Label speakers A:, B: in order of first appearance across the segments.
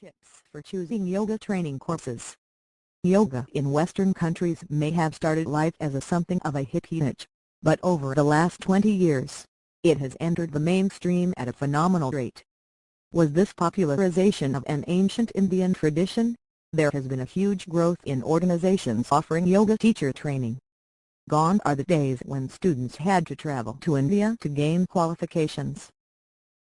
A: Tips for choosing yoga training courses. Yoga in Western countries may have started life as something of a hippie niche, but over the last 20 years, it has entered the mainstream at a phenomenal rate. Was this popularization of an ancient Indian tradition? There has been a huge growth in organizations offering yoga teacher training. Gone are the days when students had to travel to India to gain qualifications.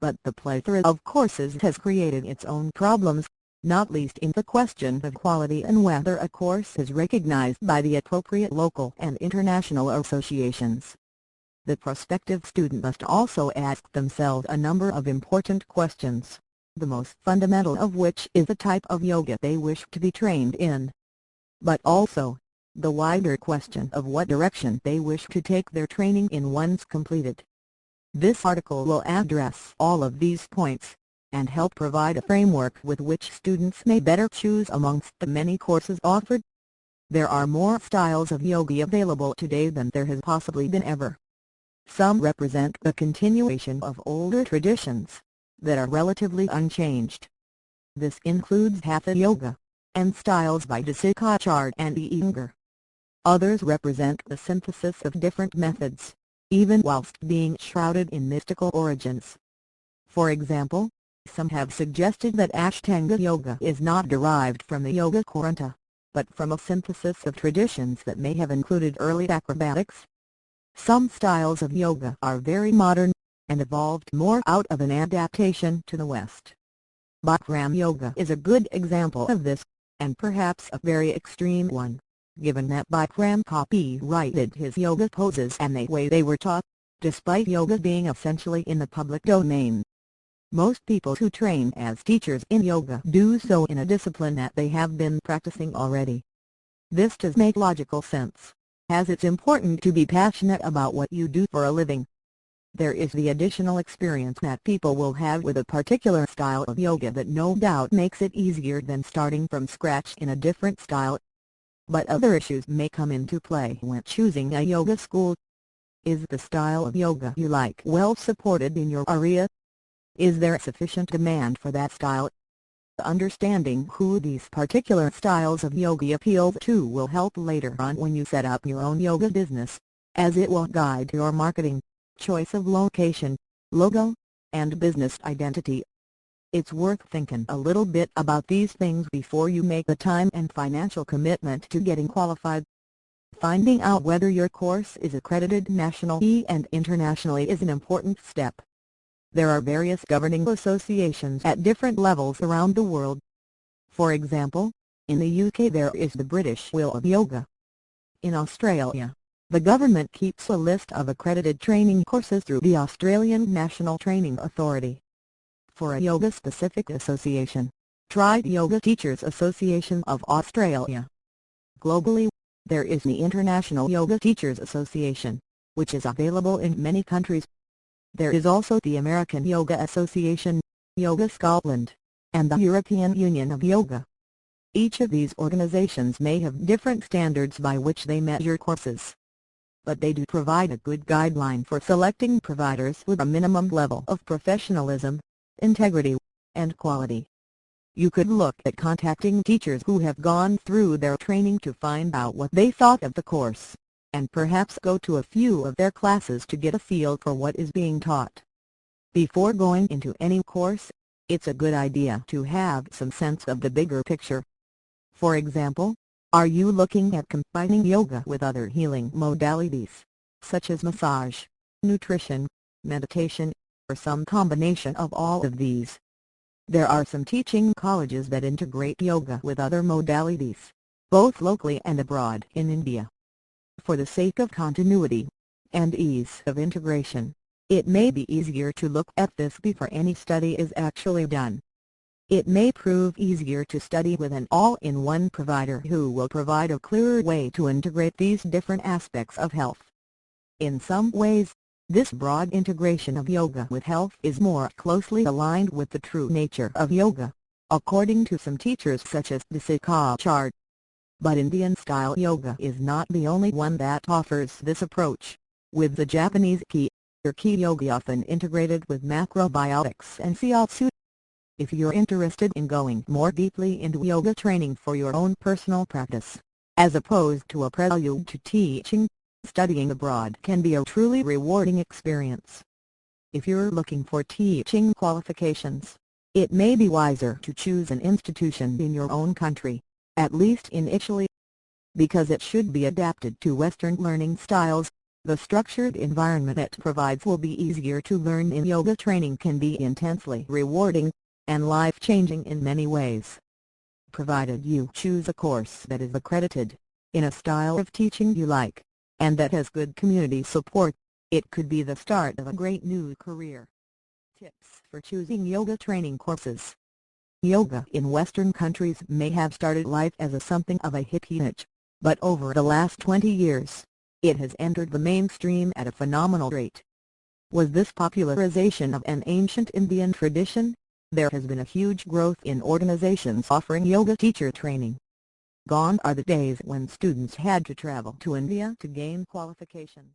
A: But the plethora of courses has created its own problems, not least in the question of quality and whether a course is recognized by the appropriate local and international associations. The prospective student must also ask themselves a number of important questions, the most fundamental of which is the type of yoga they wish to be trained in. But also, the wider question of what direction they wish to take their training in once completed. This article will address all of these points, and help provide a framework with which students may better choose amongst the many courses offered. There are more styles of yoga available today than there has possibly been ever. Some represent the continuation of older traditions that are relatively unchanged. This includes Hatha Yoga, and styles by Desikachar and Iyengar. Others represent the synthesis of different methods, even whilst being shrouded in mystical origins. For example, some have suggested that Ashtanga Yoga is not derived from the Yoga Kuranta, but from a synthesis of traditions that may have included early acrobatics. Some styles of yoga are very modern, and evolved more out of an adaptation to the West. Bikram Yoga is a good example of this, and perhaps a very extreme one, given that Bikram copyrighted his yoga poses and the way they were taught, despite yoga being essentially in the public domain. Most people who train as teachers in yoga do so in a discipline that they have been practicing already. This does make logical sense, as it's important to be passionate about what you do for a living. There is the additional experience that people will have with a particular style of yoga that no doubt makes it easier than starting from scratch in a different style. But other issues may come into play when choosing a yoga school. Is the style of yoga you like well supported in your area? Is there sufficient demand for that style? Understanding who these particular styles of yoga appeal to will help later on when you set up your own yoga business, as it will guide your marketing, choice of location, logo, and business identity. It's worth thinking a little bit about these things before you make the time and financial commitment to getting qualified. Finding out whether your course is accredited nationally and internationally is an important step. There are various governing associations at different levels around the world. For example, in the UK there is the British Wheel of Yoga. In Australia, the government keeps a list of accredited training courses through the Australian National Training Authority. For a yoga-specific association, try Yoga Teachers Association of Australia. Globally, there is the International Yoga Teachers Association, which is available in many countries. There is also the American Yoga Association, Yoga Scotland, and the European Union of Yoga. Each of these organizations may have different standards by which they measure courses, but they do provide a good guideline for selecting providers with a minimum level of professionalism, integrity, and quality. You could look at contacting teachers who have gone through their training to find out what they thought of the course, and perhaps go to a few of their classes to get a feel for what is being taught. Before going into any course, it's a good idea to have some sense of the bigger picture. For example, are you looking at combining yoga with other healing modalities, such as massage, nutrition, meditation, or some combination of all of these? There are some teaching colleges that integrate yoga with other modalities, both locally and abroad in India. For the sake of continuity and ease of integration, it may be easier to look at this before any study is actually done. It may prove easier to study with an all-in-one provider who will provide a clearer way to integrate these different aspects of health. In some ways, this broad integration of yoga with health is more closely aligned with the true nature of yoga, according to some teachers such as Desikachar. But Indian-style yoga is not the only one that offers this approach, with the Japanese ki yoga often integrated with macrobiotics and shiatsu. If you're interested in going more deeply into yoga training for your own personal practice, as opposed to a prelude to teaching, studying abroad can be a truly rewarding experience. If you're looking for teaching qualifications, it may be wiser to choose an institution in your own country, at least initially. Because it should be adapted to Western learning styles, the structured environment it provides will be easier to learn in. Yoga training can be intensely rewarding, and life-changing in many ways. Provided you choose a course that is accredited, in a style of teaching you like, and that has good community support, it could be the start of a great new career. Tips for choosing yoga training courses. Yoga in Western countries may have started life as something of a hippie niche, but over the last 20 years, it has entered the mainstream at a phenomenal rate. Was this popularization of an ancient Indian tradition? There has been a huge growth in organizations offering yoga teacher training. Gone are the days when students had to travel to India to gain qualifications.